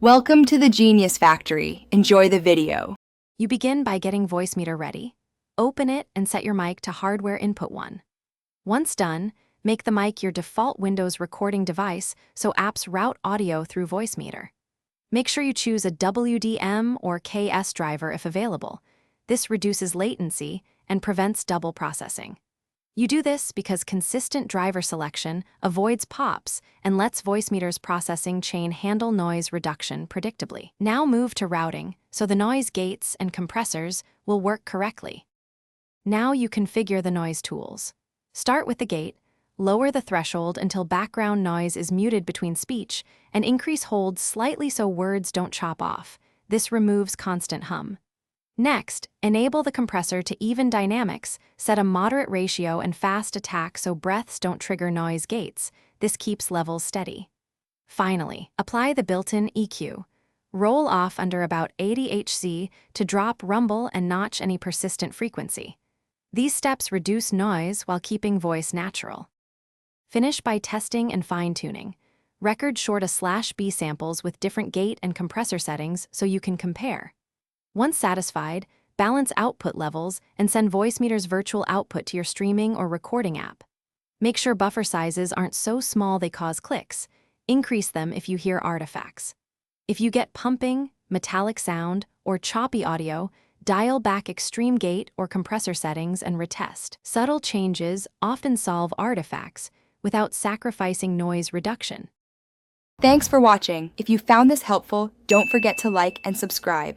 Welcome to the Genius Factory. Enjoy the video. You begin by getting Voicemeeter ready. Open it and set your mic to hardware input 1. Once done, make the mic your default Windows recording device so apps route audio through Voicemeeter. Make sure you choose a WDM or KS driver if available. This reduces latency and prevents double processing. You do this because consistent driver selection avoids pops and lets Voicemeeter's processing chain handle noise reduction predictably. Now move to routing so the noise gates and compressors will work correctly. Now you configure the noise tools. Start with the gate, lower the threshold until background noise is muted between speech, and increase hold slightly so words don't chop off. This removes constant hum. Next, enable the compressor to even dynamics, set a moderate ratio and fast attack so breaths don't trigger noise gates. This keeps levels steady. Finally, apply the built-in EQ. Roll off under about 80 Hz to drop rumble and notch any persistent frequency. These steps reduce noise while keeping voice natural. Finish by testing and fine-tuning. Record short a/B samples with different gate and compressor settings so you can compare. Once satisfied, balance output levels and send Voicemeeter's virtual output to your streaming or recording app. Make sure buffer sizes aren't so small they cause clicks. Increase them if you hear artifacts. If you get pumping, metallic sound, or choppy audio, dial back extreme gate or compressor settings and retest. Subtle changes often solve artifacts without sacrificing noise reduction. Thanks for watching. If you found this helpful, don't forget to like and subscribe.